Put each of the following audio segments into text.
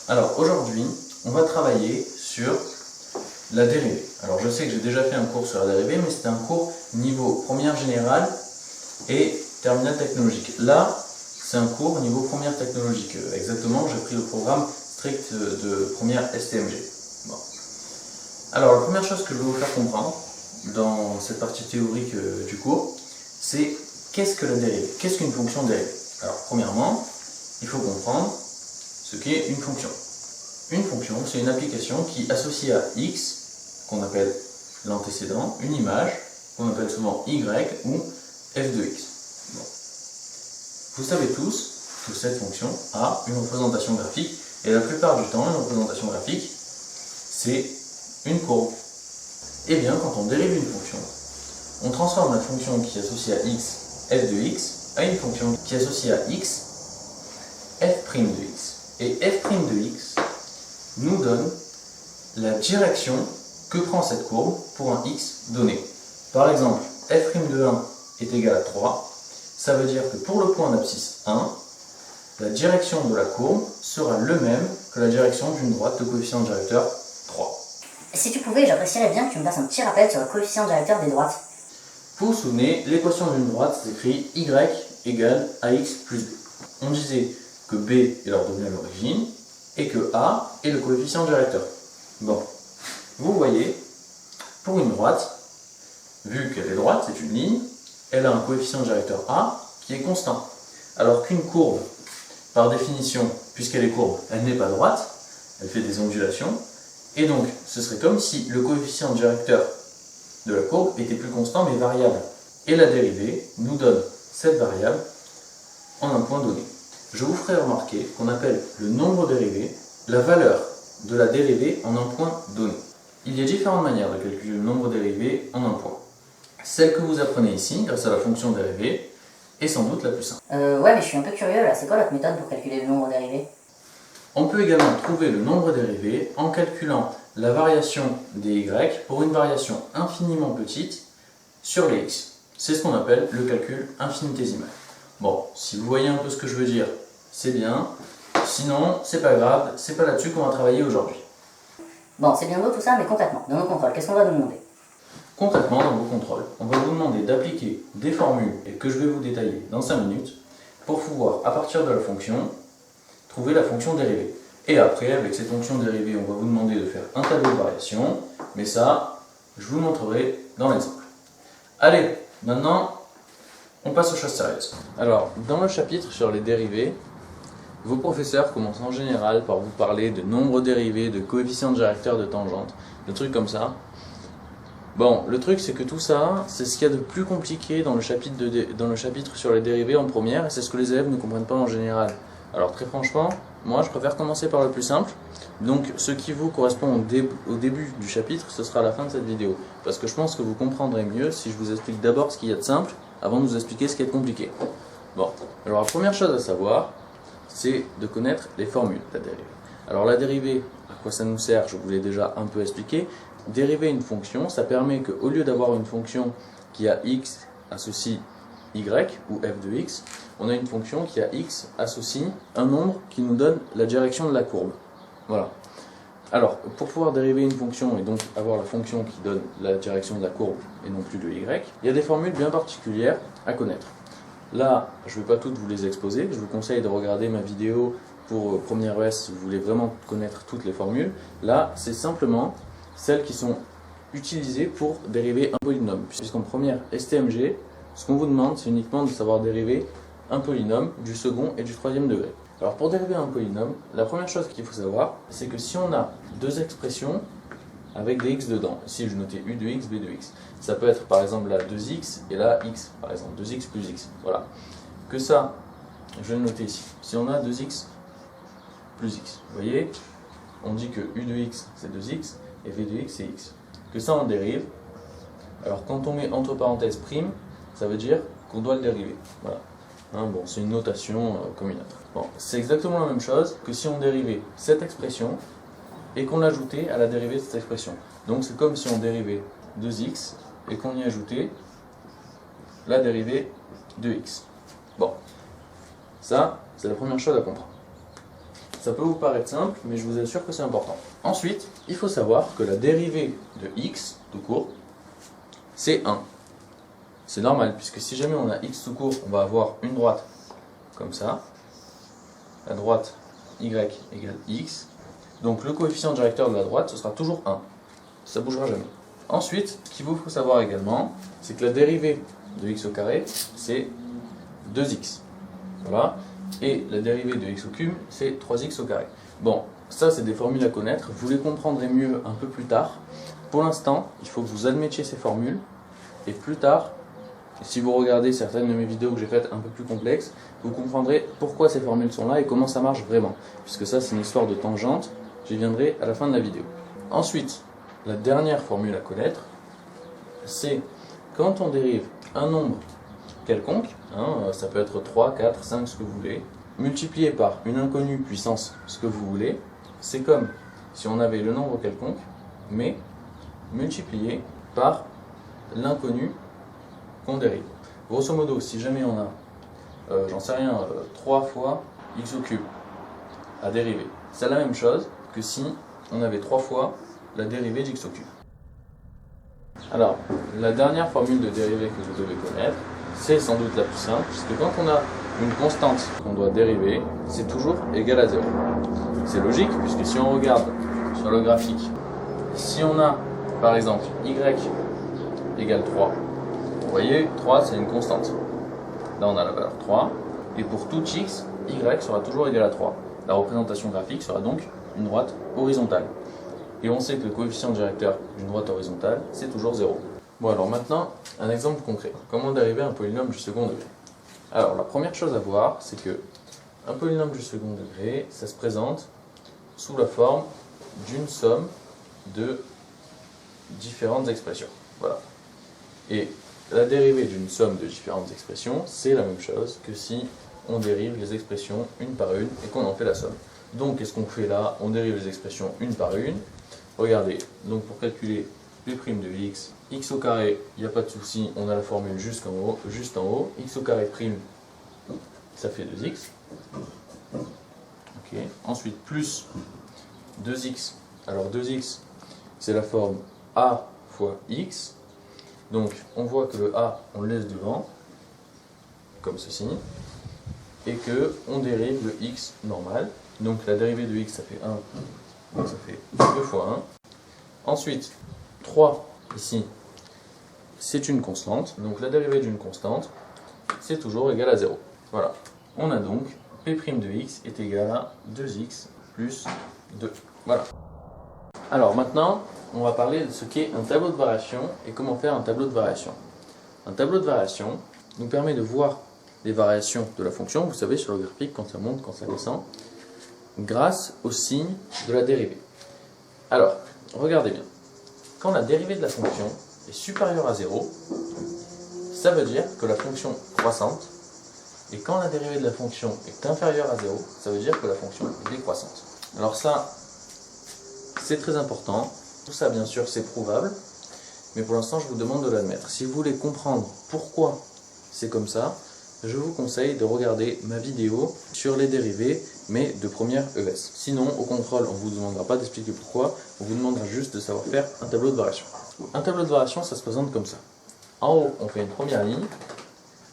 Alors aujourd'hui, on va travailler sur la dérivée. Alors je sais que j'ai déjà fait un cours sur la dérivée, mais c'était un cours niveau première générale et terminale technologique. Là, c'est un cours niveau première technologique. Exactement, j'ai pris le programme strict de première STMG. Bon. Alors la première chose que je vais vous faire comprendre dans cette partie théorique du cours, c'est qu'est-ce que la dérivée? Qu'est-ce qu'une fonction dérivée? Alors premièrement, il faut comprendre ce qu'est une fonction. Une fonction, c'est une application qui associe à x, qu'on appelle l'antécédent, une image, qu'on appelle souvent y ou f de x. Bon. Vous savez tous que cette fonction a une représentation graphique, et la plupart du temps, une représentation graphique, c'est une courbe. Et bien, quand on dérive une fonction, on transforme la fonction qui associe à x, f de x, à une fonction qui associe à x, f' de x. Et f' de x nous donne la direction que prend cette courbe pour un x donné. Par exemple, f' de 1 est égal à 3, ça veut dire que pour le point d'abscisse 1, la direction de la courbe sera le même que la direction d'une droite de coefficient directeur 3. Si tu pouvais, j'apprécierais bien que tu me fasses un petit rappel sur le coefficient directeur des droites. Vous vous souvenez, l'équation d'une droite s'écrit y égale ax plus b. On disait que b est l'ordonnée à l'origine et que a est le coefficient directeur. Bon, vous voyez, pour une droite, vu qu'elle est droite, c'est une ligne, elle a un coefficient directeur a qui est constant. Alors qu'une courbe, par définition, puisqu'elle est courbe, elle n'est pas droite, elle fait des ondulations, et donc ce serait comme si le coefficient directeur de la courbe était plus constant mais variable. Et la dérivée nous donne cette variable en un point donné. Je vous ferai remarquer qu'on appelle le nombre dérivé la valeur de la dérivée en un point donné. Il y a différentes manières de calculer le nombre dérivé en un point. Celle que vous apprenez ici, grâce à la fonction dérivée, est sans doute la plus simple. Ouais, mais je suis un peu curieux là, c'est quoi l'autre méthode pour calculer le nombre dérivé? On peut également trouver le nombre dérivé en calculant la variation des y pour une variation infiniment petite sur les x. C'est ce qu'on appelle le calcul infinitésimal. Bon, si vous voyez un peu ce que je veux dire, c'est bien. Sinon, c'est pas grave, c'est pas là-dessus qu'on va travailler aujourd'hui. Bon, c'est bien beau tout ça, mais concrètement, dans nos contrôles, qu'est-ce qu'on va nous demander? Concrètement, dans vos contrôles, on va vous demander d'appliquer des formules et que je vais vous détailler dans 5 minutes pour pouvoir, à partir de la fonction, trouver la fonction dérivée. Et après, avec cette fonction dérivée, on va vous demander de faire un tableau de variation, mais ça, je vous le montrerai dans l'exemple. Allez, maintenant, on passe aux choses sérieuses. Alors, dans le chapitre sur les dérivées, vos professeurs commencent en général par vous parler de nombre dérivé, de coefficient directeur, de tangente, de trucs comme ça. Bon, le truc c'est que tout ça, c'est ce qu'il y a de plus compliqué dans le chapitre sur les dérivés en première, et c'est ce que les élèves ne comprennent pas en général. Alors très franchement, moi je préfère commencer par le plus simple. Donc ce qui vous correspond au début du chapitre, ce sera à la fin de cette vidéo. Parce que je pense que vous comprendrez mieux si je vous explique d'abord ce qu'il y a de simple, avant de vous expliquer ce qui est de compliqué. Bon, alors la première chose à savoir, c'est de connaître les formules de la dérivée. Alors la dérivée, à quoi ça nous sert, je vous l'ai déjà un peu expliqué. Dériver une fonction, ça permet qu'au lieu d'avoir une fonction qui a x associe y ou f de x, on a une fonction qui a x associe un nombre qui nous donne la direction de la courbe. Voilà. Alors, pour pouvoir dériver une fonction et donc avoir la fonction qui donne la direction de la courbe et non plus de y, il y a des formules bien particulières à connaître. Là, je ne vais pas toutes vous les exposer, je vous conseille de regarder ma vidéo pour première ES si vous voulez vraiment connaître toutes les formules. Là, c'est simplement celles qui sont utilisées pour dériver un polynôme. Puisqu'en première STMG, ce qu'on vous demande, c'est uniquement de savoir dériver un polynôme du second et du troisième degré. Alors pour dériver un polynôme, la première chose qu'il faut savoir, c'est que si on a deux expressions avec des x dedans, ici je notais u de x, b de x, ça peut être par exemple là 2x et là x, par exemple 2x plus x, voilà. Que ça, je vais le noter ici, si on a 2x plus x, vous voyez, on dit que u de x c'est 2x, et v de x c'est x. Que ça on dérive, alors quand on met entre parenthèses prime, ça veut dire qu'on doit le dériver. Voilà. Hein, bon, c'est une notation comme une autre. Bon, c'est exactement la même chose que si on dérivait cette expression et qu'on l'ajoutait à la dérivée de cette expression. Donc c'est comme si on dérivait 2x et qu'on y ajoutait la dérivée de x. Bon, ça c'est la première chose à comprendre. Ça peut vous paraître simple, mais je vous assure que c'est important. Ensuite, il faut savoir que la dérivée de x tout court, c'est 1. C'est normal, puisque si jamais on a x tout court, on va avoir une droite comme ça. La droite y égale x. Donc le coefficient directeur de la droite, ce sera toujours 1. Ça ne bougera jamais. Ensuite, ce qu'il vous faut savoir également, c'est que la dérivée de x au carré, c'est 2x. Voilà. Et la dérivée de x au cube, c'est 3x au carré. Bon, ça c'est des formules à connaître. Vous les comprendrez mieux un peu plus tard. Pour l'instant, il faut que vous admettiez ces formules. Et plus tard, si vous regardez certaines de mes vidéos que j'ai faites un peu plus complexes, vous comprendrez pourquoi ces formules sont là et comment ça marche vraiment. Puisque ça, c'est une histoire de tangente. J'y viendrai à la fin de la vidéo. Ensuite, la dernière formule à connaître, c'est quand on dérive un nombre quelconque, ça peut être 3, 4, 5, ce que vous voulez, multiplié par une inconnue puissance, ce que vous voulez, c'est comme si on avait le nombre quelconque, mais multiplié par l'inconnu qu'on dérive. Grosso modo, si jamais on a, j'en sais rien, 3 fois x au cube à dériver, c'est la même chose que si on avait 3 fois la dérivée d'x au cube. Alors, la dernière formule de dérivée que vous devez connaître, c'est sans doute la plus simple, puisque quand on a une constante qu'on doit dériver, c'est toujours égal à 0. C'est logique, puisque si on regarde sur le graphique, si on a par exemple y égale 3, vous voyez, 3 c'est une constante. Là on a la valeur 3, et pour tout x, y sera toujours égal à 3. La représentation graphique sera donc une droite horizontale. Et on sait que le coefficient directeur d'une droite horizontale, c'est toujours 0. Bon alors maintenant, un exemple concret. Comment dériver un polynôme du second degré? Alors la première chose à voir, c'est que un polynôme du second degré, ça se présente sous la forme d'une somme de différentes expressions. Voilà. Et la dérivée d'une somme de différentes expressions, c'est la même chose que si on dérive les expressions une par une et qu'on en fait la somme. Donc qu'est-ce qu'on fait là? On dérive les expressions une par une. Regardez, donc pour calculer P' de x, x au carré, il n'y a pas de souci, on a la formule juste en haut, x au carré prime, ça fait 2x. Ok. Ensuite, plus 2x, alors 2x, c'est la forme a fois x, donc on voit que le a, on le laisse devant, comme ceci, et que on dérive le x normal, donc la dérivée de x, ça fait 1, donc ça fait 2 fois 1. Ensuite, 3, ici, c'est une constante. Donc la dérivée d'une constante, c'est toujours égal à 0. Voilà. On a donc P' de x est égal à 2x plus 2. Voilà. Alors maintenant, on va parler de ce qu'est un tableau de variation et comment faire un tableau de variation. Un tableau de variation nous permet de voir les variations de la fonction, vous savez, sur le graphique, quand ça monte, quand ça descend, grâce au signe de la dérivée. Alors, regardez bien. Quand la dérivée de la fonction est supérieure à 0, ça veut dire que la fonction est croissante. Et quand la dérivée de la fonction est inférieure à 0, ça veut dire que la fonction est décroissante. Alors ça, c'est très important. Tout ça, bien sûr, c'est prouvable. Mais pour l'instant, je vous demande de l'admettre. Si vous voulez comprendre pourquoi c'est comme ça, je vous conseille de regarder ma vidéo sur les dérivées, mais de première ES. Sinon, au contrôle, on ne vous demandera pas d'expliquer pourquoi, on vous demandera juste de savoir faire un tableau de variation. Un tableau de variation, ça se présente comme ça. En haut, on fait une première ligne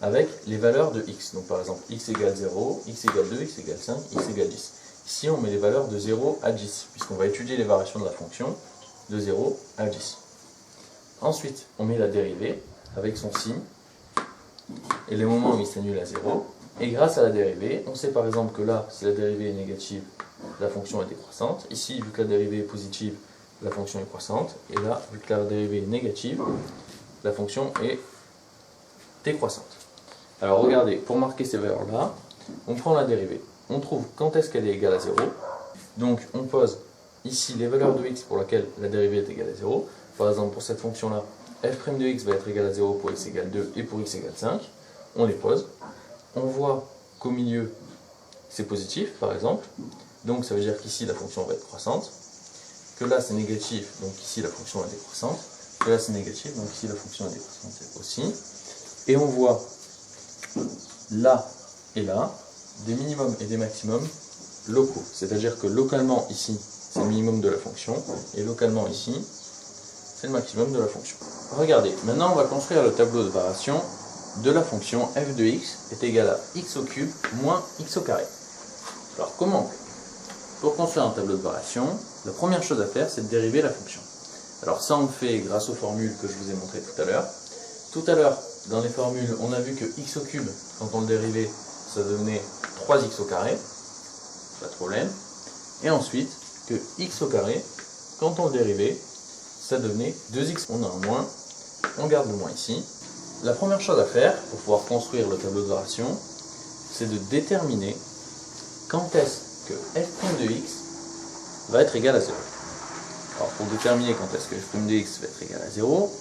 avec les valeurs de x. Donc par exemple, x égale 0, x égale 2, x égale 5, x égale 10. Ici, on met les valeurs de 0 à 10, puisqu'on va étudier les variations de la fonction de 0 à 10. Ensuite, on met la dérivée avec son signe, et les moments où il s'annule à 0. Et grâce à la dérivée, on sait par exemple que là, si la dérivée est négative, la fonction est décroissante. Ici, vu que la dérivée est positive, la fonction est croissante. Et là, vu que la dérivée est négative, la fonction est décroissante. Alors regardez, pour marquer ces valeurs-là, on prend la dérivée. On trouve quand est-ce qu'elle est égale à 0. Donc on pose ici les valeurs de x pour laquelle la dérivée est égale à 0. Par exemple, pour cette fonction-là, f' de x va être égal à 0 pour x égale 2 et pour x égale 5. On les pose. On voit qu'au milieu, c'est positif, par exemple. Donc ça veut dire qu'ici, la fonction va être croissante. Que là, c'est négatif, donc ici, la fonction est décroissante. Que là, c'est négatif, donc ici, la fonction est décroissante aussi. Et on voit là et là des minimums et des maximums locaux. C'est-à-dire que localement ici, c'est le minimum de la fonction, et localement ici, c'est le maximum de la fonction. Regardez, maintenant on va construire le tableau de variation de la fonction f de x est égal à x au cube moins x au carré. Alors comment on fait? Pour construire un tableau de variation, la première chose à faire, c'est de dériver la fonction. Alors ça on le fait grâce aux formules que je vous ai montrées tout à l'heure. Tout à l'heure, dans les formules, on a vu que x au cube, quand on le dérivait, ça devenait 3x au carré, pas de problème. Et ensuite, que x au carré, quand on le dérivait, ça devenait 2x. On a un moins, on garde le moins ici. La première chose à faire, pour pouvoir construire le tableau de variation, c'est de déterminer quand est-ce que f' de x va être égal à 0. Alors pour déterminer quand est-ce que f' de x va être égal à 0,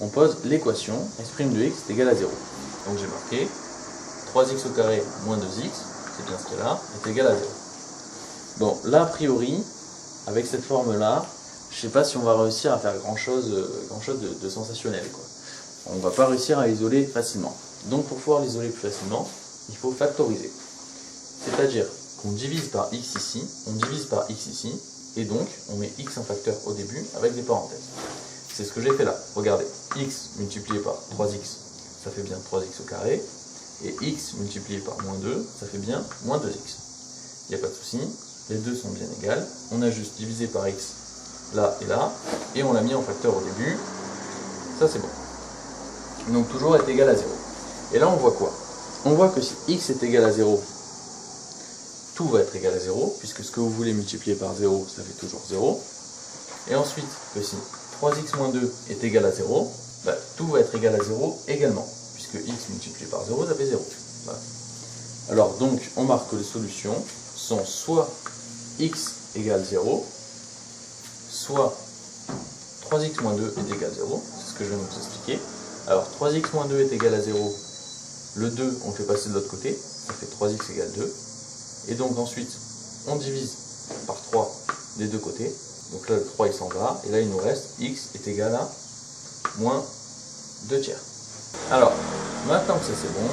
on pose l'équation f' de x est égal à 0. Donc j'ai marqué 3x au carré moins 2x, c'est bien ce qu'il y a là, est égal à 0. Bon, là a priori, avec cette forme-là, je ne sais pas si on va réussir à faire grand chose de sensationnel, quoi. On ne va pas réussir à isoler facilement. Donc pour pouvoir l'isoler plus facilement, il faut factoriser. C'est-à-dire qu'on divise par x ici, on divise par x ici, et donc on met x en facteur au début avec des parenthèses. C'est ce que j'ai fait là. Regardez, x multiplié par 3x, ça fait bien 3x au carré, et x multiplié par moins 2, ça fait bien moins 2x. Il n'y a pas de souci, les deux sont bien égales. On a juste divisé par x là, et on l'a mis en facteur au début. Ça c'est bon. Donc toujours est égal à 0. Et là on voit quoi? On voit que si x est égal à 0, tout va être égal à 0, puisque ce que vous voulez multiplier par 0, ça fait toujours 0. Et ensuite, que si 3x moins 2 est égal à 0, bah, tout va être égal à 0 également, puisque x multiplié par 0, ça fait 0. Voilà. Alors donc, on marque que les solutions sont soit x égale 0, soit 3x moins 2 est égal à 0, c'est ce que je viens de vous expliquer. Alors 3x moins 2 est égal à 0, le 2 on le fait passer de l'autre côté, ça fait 3x égale 2. Et donc ensuite, on divise par 3 des deux côtés. Donc là, le 3 il s'en va. Et là, il nous reste x est égal à moins 2 tiers. Alors, maintenant que ça c'est bon,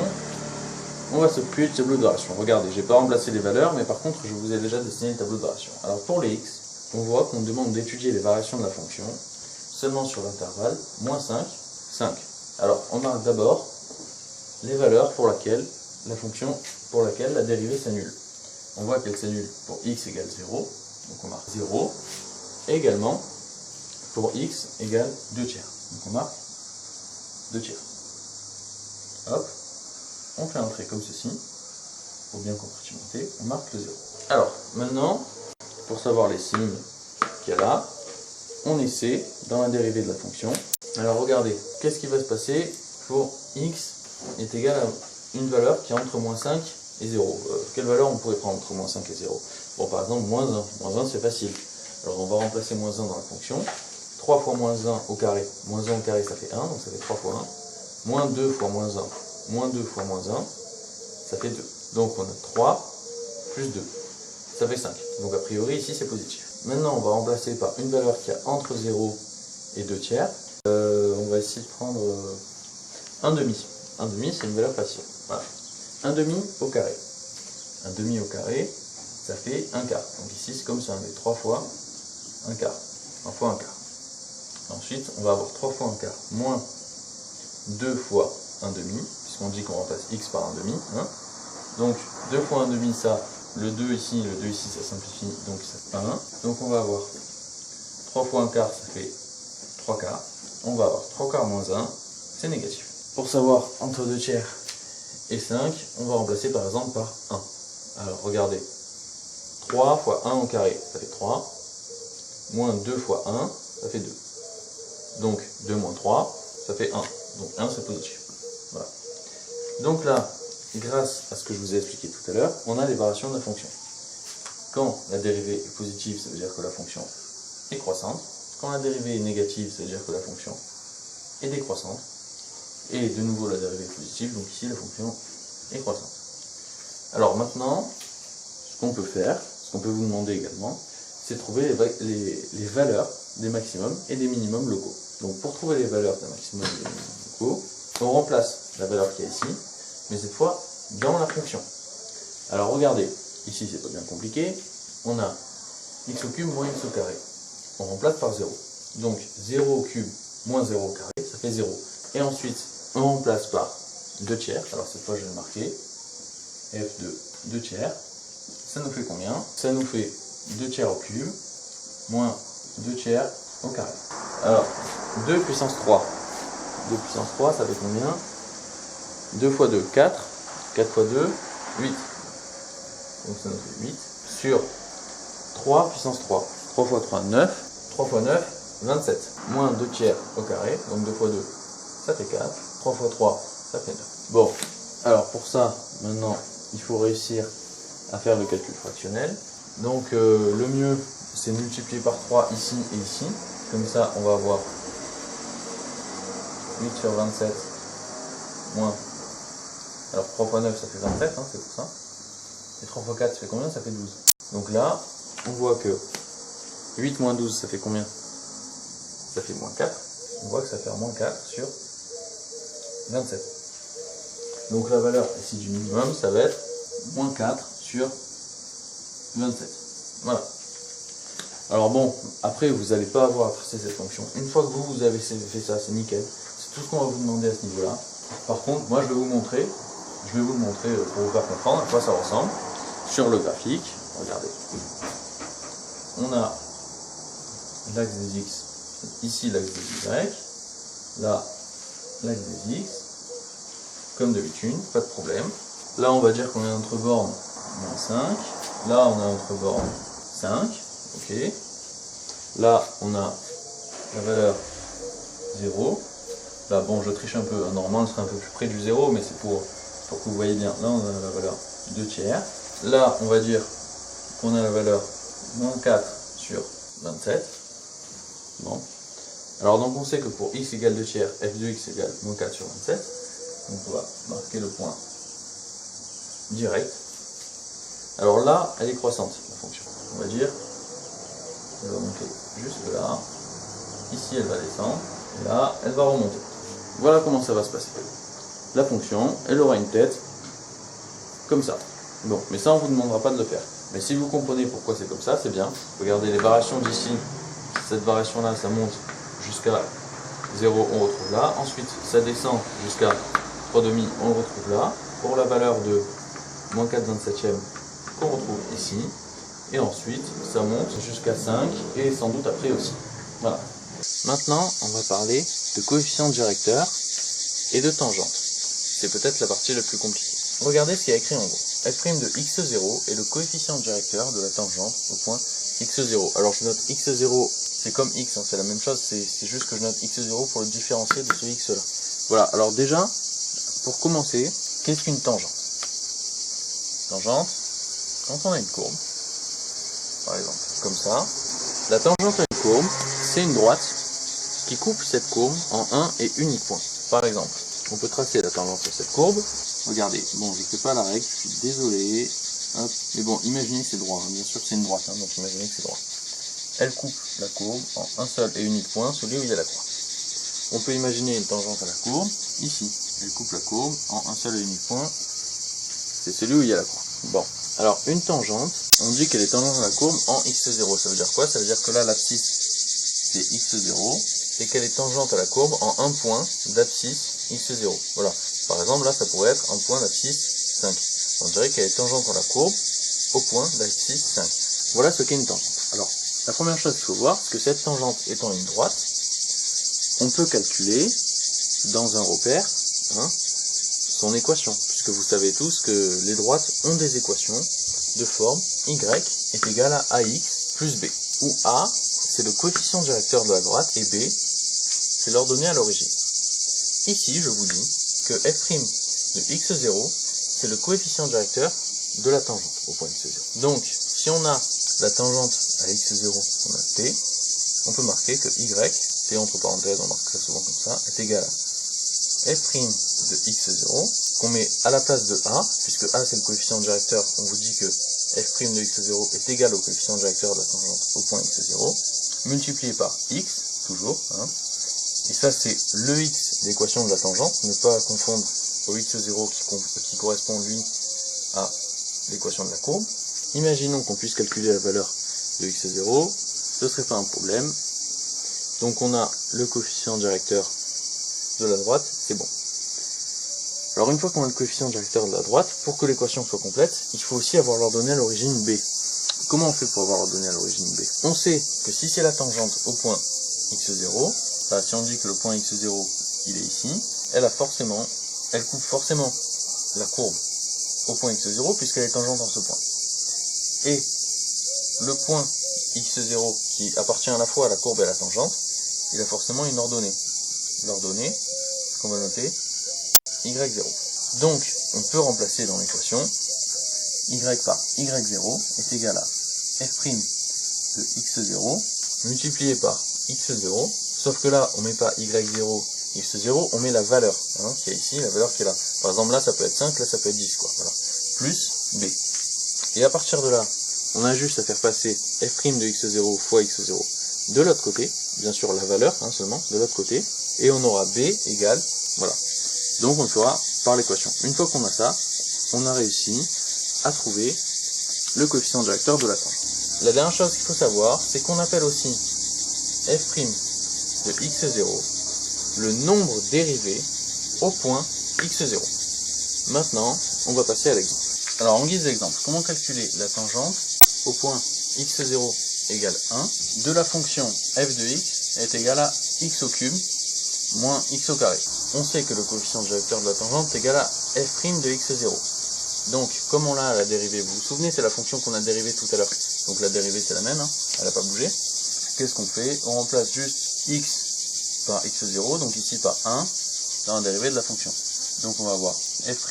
on va s'occuper du tableau de variation. Regardez, je n'ai pas remplacé les valeurs, mais par contre, je vous ai déjà dessiné le tableau de variation. Alors pour les x, on voit qu'on demande d'étudier les variations de la fonction seulement sur l'intervalle moins 5, 5. Alors, on marque d'abord les valeurs pour laquelle la dérivée s'annule. On voit qu'elle s'annule pour x égale 0, donc on marque 0, et également pour x égale 2 tiers, donc on marque 2 tiers. Hop, on fait un trait comme ceci, pour bien compartimenter, on marque le 0. Alors, maintenant, pour savoir les signes qu'il y a là, on essaie dans la dérivée de la fonction. Alors regardez, qu'est-ce qui va se passer pour x est égal à une valeur qui est entre moins 5 et 0. Quelle valeur on pourrait prendre entre moins 5 et 0? Bon, par exemple, moins 1. Moins 1, c'est facile. Alors, on va remplacer moins 1 dans la fonction. 3 fois moins 1 au carré. Moins 1 au carré, ça fait 1, donc ça fait 3 fois 1. Moins 2 fois moins 1. Moins 2 fois moins 1, ça fait 2. Donc, on a 3 plus 2. Ça fait 5. Donc, a priori, ici, c'est positif. Maintenant, on va remplacer par une valeur qui a entre 0 et 2 tiers. On va essayer de prendre 1 demi. 1 demi, c'est une valeur facile. Voilà. 1 demi au carré. 1 demi au carré, ça fait 1 quart. Donc ici, c'est comme ça, on met 3 fois 1 quart. 1 fois 1 quart. Ensuite, on va avoir 3 fois 1 quart moins 2 fois 1 demi, puisqu'on dit qu'on remplace x par 1 demi. Hein. Donc 2 fois 1 demi, ça, le 2 ici, ça simplifie, donc ça fait 1. Donc on va avoir 3 fois 1 quart, ça fait 3 quarts. On va avoir 3 quarts moins 1, c'est négatif. Pour savoir entre 2 tiers et 5, on va remplacer par exemple par 1. Alors regardez, 3 fois 1 au carré, ça fait 3, moins 2 fois 1, ça fait 2. Donc 2 moins 3, ça fait 1. Donc 1 c'est positif. Voilà. Donc là, grâce à ce que je vous ai expliqué tout à l'heure, on a les variations de la fonction. Quand la dérivée est positive, ça veut dire que la fonction est croissante. Quand la dérivée est négative, ça veut dire que la fonction est décroissante. Et de nouveau la dérivée est positive, donc ici la fonction est croissante. Alors maintenant, ce qu'on peut faire, ce qu'on peut vous demander également, c'est de trouver les valeurs des maximums et des minimums locaux. Donc pour trouver les valeurs des maximums et des minimums locaux, on remplace la valeur qui est ici, mais cette fois dans la fonction. Alors regardez, ici c'est pas bien compliqué, on a x au cube moins x au carré. On remplace par 0. Donc 0 au cube moins 0 au carré, ça fait 0. Et ensuite, on remplace par 2 tiers. Alors cette fois je vais le marquer. F de 2 tiers. Ça nous fait combien? Ça nous fait 2 tiers au cube moins 2 tiers au carré. Alors 2 puissance 3. 2 puissance 3, ça fait combien? 2 fois 2, 4. 4 fois 2, 8. Donc ça nous fait 8. Sur 3 puissance 3. 3 fois 3, 9. 3 fois 9, 27. Moins 2 tiers au carré. Donc 2 fois 2, ça fait 4. 3 fois 3, ça fait 9. Bon, alors pour ça, maintenant, il faut réussir à faire le calcul fractionnel. Donc le mieux, c'est multiplier par 3 ici et ici. Comme ça, on va avoir 8 sur 27 moins... Alors 3 fois 9, ça fait 27, hein, c'est pour ça. Et 3 fois 4, ça fait combien? Ça fait 12. Donc là, on voit que 8 moins 12, ça fait combien? Ça fait moins 4. On voit que ça fait moins 4 sur 27. Donc la valeur ici du minimum, ça va être moins 4 sur 27. Voilà. Alors bon, après vous n'allez pas avoir à tracer cette fonction. Une fois que vous avez fait ça, c'est nickel. C'est tout ce qu'on va vous demander à ce niveau-là. Par contre, moi je vais vous le montrer pour vous faire comprendre à quoi ça ressemble. Sur le graphique, regardez. On a l'axe des x, ici l'axe des y, là l'axe des x, comme d'habitude, pas de problème. Là on va dire qu'on a notre borne moins 5, là on a notre borne 5, ok. Là on a la valeur 0, là bon je triche un peu, normalement elle serait un peu plus près du 0, mais c'est pour que vous voyez bien. Là on a la valeur 2 tiers, là on va dire qu'on a la valeur moins 4 sur 27. Bon. Alors donc on sait que pour x égale 2 tiers, f de x égale moins 4 sur 27. Donc on va marquer le point direct. Alors là, elle est croissante, la fonction. On va dire, elle va monter jusque là. Ici, elle va descendre. Et là, elle va remonter. Voilà comment ça va se passer. La fonction, elle aura une tête comme ça. Bon, mais ça, on ne vous demandera pas de le faire. Mais si vous comprenez pourquoi c'est comme ça, c'est bien. Regardez les variations d'ici. Cette variation-là, ça monte jusqu'à 0, on retrouve là. Ensuite, ça descend jusqu'à 3,5, on le retrouve là. Pour la valeur de moins 4 27e, qu'on retrouve ici. Et ensuite, ça monte jusqu'à 5 et sans doute après aussi. Voilà. Maintenant, on va parler de coefficient directeur et de tangente. C'est peut-être la partie la plus compliquée. Regardez ce qui est écrit en gros. f' de x0 est le coefficient directeur de la tangente au point x0. Alors je note x0, c'est comme x, hein, c'est la même chose, c'est juste que je note x0 pour le différencier de ce x là. Voilà, alors déjà, pour commencer, qu'est-ce qu'une tangente? Tangente, quand on a une courbe, par exemple, comme ça, la tangente à une courbe, c'est une droite qui coupe cette courbe en un et unique point. Par exemple, on peut tracer la tangente sur cette courbe. Regardez, bon, je ne fais pas la règle, je suis désolé. Hop. Mais bon, imaginez que c'est droit, hein. Bien sûr que c'est une droite, hein, donc imaginez que c'est droit. Elle coupe la courbe en un seul et unique point, celui où il y a la croix. On peut imaginer une tangente à la courbe, ici. Elle coupe la courbe en un seul et unique point, c'est celui où il y a la croix. Bon, alors une tangente, on dit qu'elle est tangente à la courbe en x0. Ça veut dire quoi? Ça veut dire que là, l'abscisse, c'est x0, et qu'elle est tangente à la courbe en un point d'abscisse x0. Voilà. Par exemple, là, ça pourrait être un point d'abscisse 5. On dirait qu'elle est tangente à la courbe au point d'abscisse 5. Voilà ce qu'est une tangente. Alors, la première chose qu'il faut voir, c'est que cette tangente étant une droite, on peut calculer dans un repère son équation, puisque vous savez tous que les droites ont des équations de forme y est égal à ax plus b, où a, c'est le coefficient directeur de la droite, et b, c'est l'ordonnée à l'origine. Ici, je vous dis que f' de x0, c'est le coefficient directeur de la tangente au point x0. Donc, si on a la tangente à x0, on a t, on peut marquer que y, t entre parenthèses, on marque ça souvent comme ça, est égal à f' de x0, qu'on met à la place de a, puisque a c'est le coefficient directeur, on vous dit que f' de x0 est égal au coefficient directeur de la tangente au point x0, multiplié par x, toujours, et ça c'est le x d'équation de la tangente, ne pas confondre au x0 qui correspond lui à l'équation de la courbe. imaginons qu'on puisse calculer la valeur de x0, ce ne serait pas un problème. Donc on a le coefficient directeur de la droite, c'est bon. Alors une fois qu'on a le coefficient directeur de la droite, pour que l'équation soit complète, il faut aussi avoir l'ordonnée à l'origine B. Comment on fait pour avoir l'ordonnée à l'origine B? On sait que si c'est la tangente au point x0, si on dit que le point x0 il est ici, elle coupe forcément la courbe au point x0 puisqu'elle est tangente en ce point. Et le point x0 qui appartient à la fois à la courbe et à la tangente, il a forcément une ordonnée. L'ordonnée, qu'on va noter, y0. Donc, on peut remplacer dans l'équation y par y0 est égal à f' de x0 multiplié par x0, sauf que là, on ne met pas y0, x0, on met la valeur qui est ici, la valeur qui est là. Par exemple, là, ça peut être 5, là, ça peut être 10, quoi. Voilà. Plus b. Et à partir de là, on a juste à faire passer f' de x0 fois x0 de l'autre côté, bien sûr la valeur seulement, de l'autre côté, et on aura b égale, voilà. Donc on le fera par l'équation. Une fois qu'on a ça, on a réussi à trouver le coefficient directeur de la tangente. La dernière chose qu'il faut savoir, c'est qu'on appelle aussi f' de x0 le nombre dérivé au point x0. Maintenant, on va passer à l'exemple. Alors en guise d'exemple, comment calculer la tangente au point x0 égale 1 de la fonction f de x est égale à x au cube moins x au carré. On sait que le coefficient directeur de la tangente est égal à f' de x0. Donc, comme on l'a à la dérivée, vous vous souvenez, c'est la fonction qu'on a dérivée tout à l'heure. Donc la dérivée c'est la même, elle n'a pas bougé. Qu'est-ce qu'on fait? On remplace juste x par x0, donc ici par 1, dans la dérivée de la fonction. Donc on va avoir f'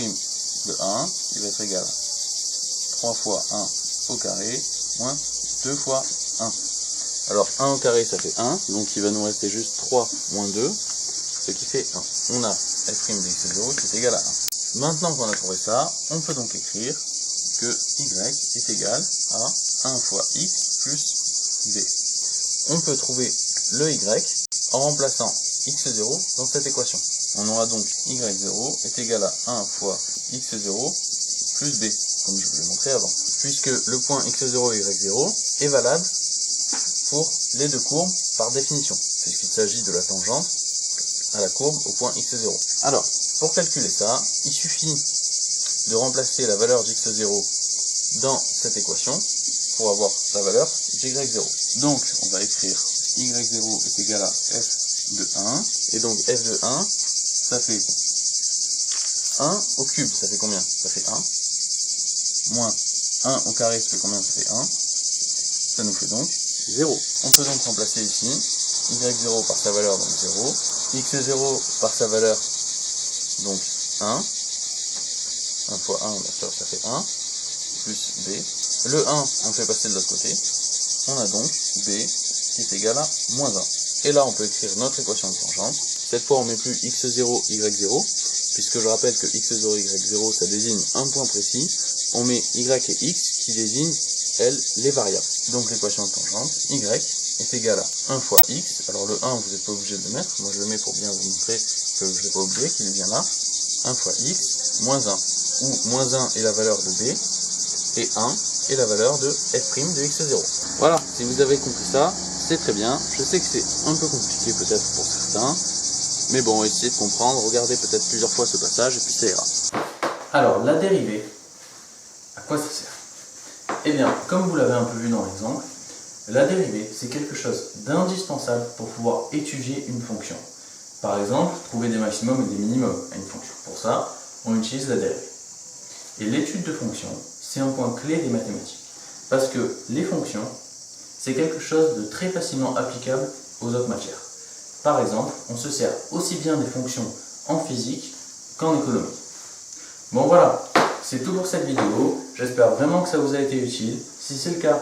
de 1, qui va être égal à 3 fois 1 au carré, moins 2 fois 1. Alors 1 au carré ça fait 1, donc il va nous rester juste 3 moins 2, ce qui fait 1. On a f' de x0 qui est égal à 1. Maintenant qu'on a trouvé ça, on peut donc écrire que y est égal à 1 fois x plus b. On peut trouver le y en remplaçant x0 dans cette équation. On aura donc y0 est égal à 1 fois x0 plus b, comme je vous l'ai montré avant. Puisque le point x0 et y0 est valable pour les deux courbes par définition, puisqu'il s'agit de la tangente à la courbe au point x0. Alors, pour calculer ça, il suffit de remplacer la valeur d'x0 dans cette équation pour avoir la valeur d'y0. Donc, on va écrire y0 est égal à f de 1, et donc f de 1, ça fait 1 au cube, ça fait combien? Ça fait 1, moins 1 au carré, ça fait combien? Ça fait 1, ça nous fait donc 0. On peut donc remplacer ici y0 par sa valeur, donc 0, x0 par sa valeur, donc 1 fois 1, bien sûr, ça fait 1, plus b. Le 1, on fait passer de l'autre côté. On a donc b qui est égal à moins 1. Et là, on peut écrire notre équation de tangente. Cette fois, on ne met plus x0, y0, puisque je rappelle que x0, y0, ça désigne un point précis. On met y et x qui désignent, elles, les variables. Donc l'équation de tangente, y est égal à 1 fois x. Alors le 1, vous n'êtes pas obligé de le mettre. Moi, je le mets pour bien vous montrer que je ne l'ai pas oublié, qu'il est bien là. 1 fois x, moins 1. Où moins 1 est la valeur de b, et 1 est la valeur de f' de x0. Voilà, si vous avez compris ça, c'est très bien. Je sais que c'est un peu compliqué peut-être pour certains, mais bon, essayez de comprendre, regardez peut-être plusieurs fois ce passage, et puis ça ira. Alors, la dérivée, à quoi ça sert? Eh bien, comme vous l'avez un peu vu dans l'exemple, la dérivée, c'est quelque chose d'indispensable pour pouvoir étudier une fonction. Par exemple, trouver des maximums et des minimums à une fonction. Pour ça, on utilise la dérivée. Et l'étude de fonctions, c'est un point clé des mathématiques. Parce que les fonctions, c'est quelque chose de très facilement applicable aux autres matières. Par exemple, on se sert aussi bien des fonctions en physique qu'en économie. Bon voilà, c'est tout pour cette vidéo. J'espère vraiment que ça vous a été utile. Si c'est le cas,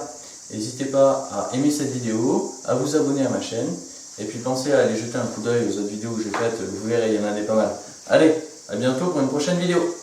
n'hésitez pas à aimer cette vidéo, à vous abonner à ma chaîne, et puis pensez à aller jeter un coup d'œil aux autres vidéos que j'ai faites, vous verrez, il y en a des pas mal. Allez, à bientôt pour une prochaine vidéo.